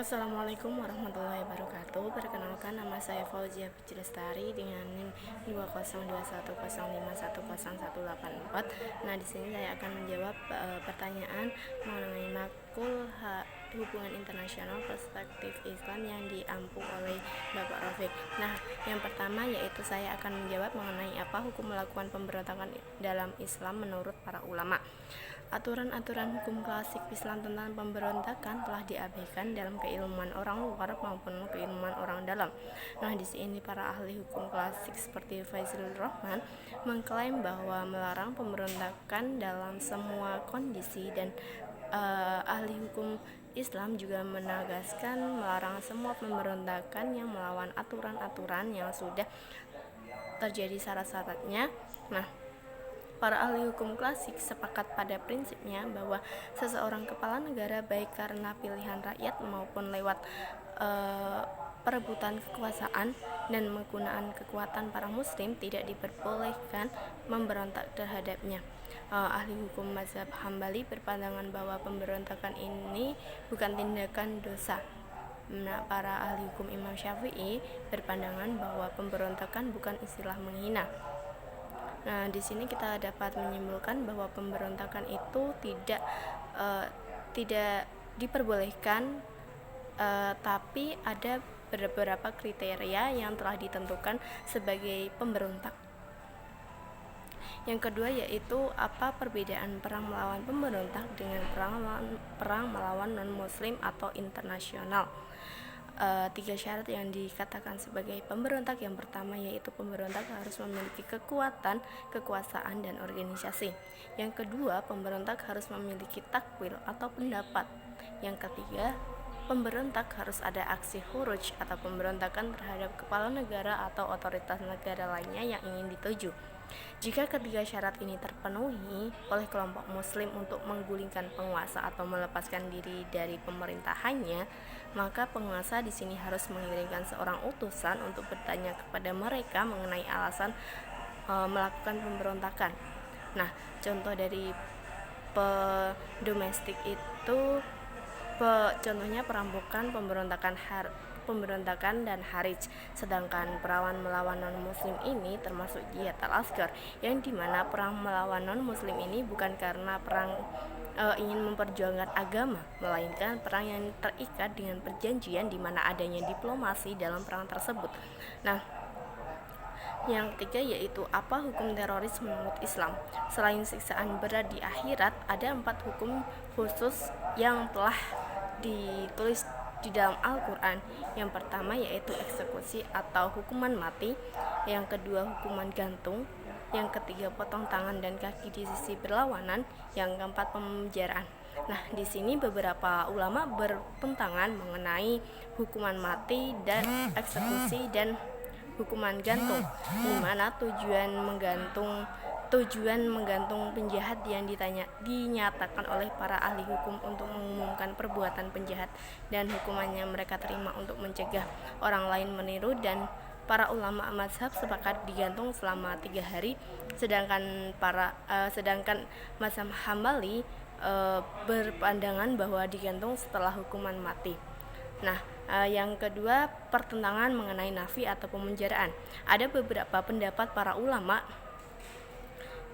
Assalamualaikum warahmatullahi wabarakatuh. Perkenalkan, nama saya Fauzia Puji Lestari dengan NIM 2021105101084. Nah, di sini saya akan menjawab pertanyaan mengenai makul hubungan internasional perspektif Islam yang diampu oleh Bapak Rafiq. Nah, yang pertama yaitu saya akan menjawab mengenai apa hukum melakukan pemberontakan dalam Islam menurut para ulama. Aturan-aturan hukum klasik Islam tentang pemberontakan telah diabaikan dalam keilmuan orang luar maupun keilmuan orang dalam. Nah, di sini para ahli hukum klasik seperti Faizul Rahman mengklaim bahwa melarang pemberontakan dalam semua kondisi, dan ahli hukum Islam juga menegaskan melarang semua pemberontakan yang melawan aturan-aturan yang sudah terjadi syarat-syaratnya. Nah, para ahli hukum klasik sepakat pada prinsipnya bahwa seseorang kepala negara, baik karena pilihan rakyat maupun lewat perebutan kekuasaan dan menggunakan kekuatan para muslim, tidak diperbolehkan memberontak terhadapnya. Ahli hukum mazhab Hambali berpandangan bahwa pemberontakan ini bukan tindakan dosa. Nah, para ahli hukum Imam Syafi'i berpandangan bahwa pemberontakan bukan istilah menghina. Nah, di sini kita dapat menyimpulkan bahwa pemberontakan itu tidak diperbolehkan, tapi ada beberapa kriteria yang telah ditentukan sebagai pemberontak. Yang kedua yaitu apa perbedaan perang melawan pemberontak dengan perang melawan non-muslim atau internasional. 3 syarat yang dikatakan sebagai pemberontak. Yang pertama yaitu pemberontak harus memiliki kekuatan, kekuasaan, dan organisasi. Yang kedua, pemberontak harus memiliki takwil atau pendapat. Yang ketiga, pemberontak harus ada aksi huruj atau pemberontakan terhadap kepala negara atau otoritas negara lainnya yang ingin dituju. Jika ketiga syarat ini terpenuhi oleh kelompok muslim untuk menggulingkan penguasa atau melepaskan diri dari pemerintahannya, maka penguasa di sini harus mengirimkan seorang utusan untuk bertanya kepada mereka mengenai alasan melakukan pemberontakan. Nah, contoh dari domestik itu contohnya perampokan, pemberontakan dan harij. Sedangkan perang melawan non-muslim ini termasuk jihad al-asghar, yang dimana perang melawan non-muslim ini bukan karena perang ingin memperjuangkan agama, melainkan perang yang terikat dengan perjanjian di mana adanya diplomasi dalam perang tersebut. Nah, yang ketiga yaitu apa hukum teroris menurut Islam. Selain siksaan berat di akhirat, ada 4 hukum khusus yang telah ditulis di dalam Al-Quran. Yang pertama yaitu eksekusi atau hukuman mati. Yang kedua hukuman gantung. Yang ketiga potong tangan dan kaki di sisi berlawanan. Yang keempat pemenjaraan. Nah, di sini beberapa ulama bertentangan mengenai hukuman mati dan eksekusi dan hukuman gantung, di mana tujuan menggantung penjahat yang dinyatakan oleh para ahli hukum untuk mengumumkan perbuatan penjahat dan hukuman yang mereka terima untuk mencegah orang lain meniru, dan para ulama mazhab sepakat digantung selama 3 hari, sedangkan mazhab Hambali berpandangan bahwa digantung setelah hukuman mati. Nah, yang kedua, pertentangan mengenai nafi atau pemenjaraan. Ada beberapa pendapat para ulama.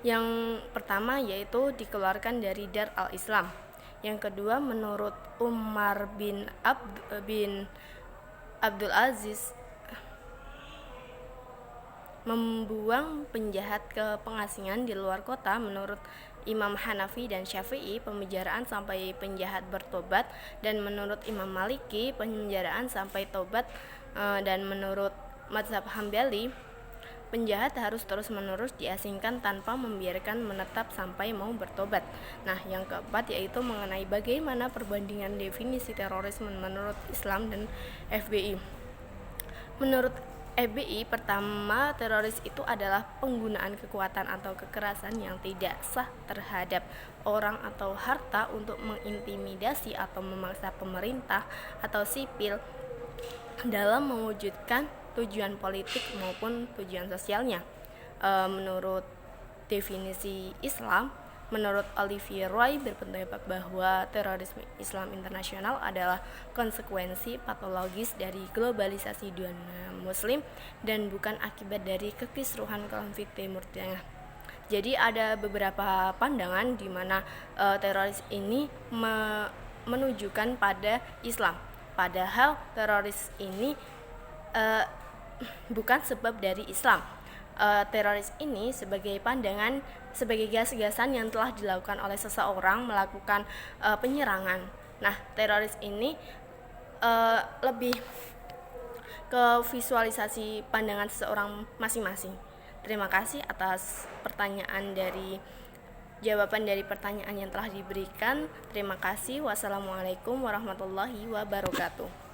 Yang pertama yaitu dikeluarkan dari Dar al-Islam. Yang kedua, menurut Umar bin Abdul Aziz, membuang penjahat ke pengasingan di luar kota. Menurut Imam Hanafi dan Syafi'i, pemenjaraan sampai penjahat bertobat, dan menurut Imam Maliki, penjaraan sampai tobat, dan menurut mazhab Hambali, penjahat harus terus-menerus diasingkan tanpa membiarkan menetap sampai mau bertobat. Nah, yang keempat yaitu mengenai bagaimana perbandingan definisi terorisme menurut Islam dan FBI. Menurut FBI, pertama, teroris itu adalah penggunaan kekuatan atau kekerasan yang tidak sah terhadap orang atau harta untuk mengintimidasi atau memaksa pemerintah atau sipil dalam mewujudkan tujuan politik maupun tujuan sosialnya. Menurut definisi Islam, Menurut Olivier Roy berpendapat bahwa terorisme Islam internasional adalah konsekuensi patologis dari globalisasi dunia muslim dan bukan akibat dari kekisruhan konflik Timur Tengah. Jadi ada beberapa pandangan di mana teroris ini menunjukkan pada Islam. Padahal teroris ini bukan sebab dari Islam. Teroris ini sebagai pandangan, sebagai gas-gasan yang telah dilakukan oleh seseorang melakukan penyerangan. Nah, teroris ini lebih ke visualisasi pandangan seseorang masing-masing. Terima kasih atas jawaban dari pertanyaan yang telah diberikan. Terima kasih. Wassalamualaikum warahmatullahi wabarakatuh.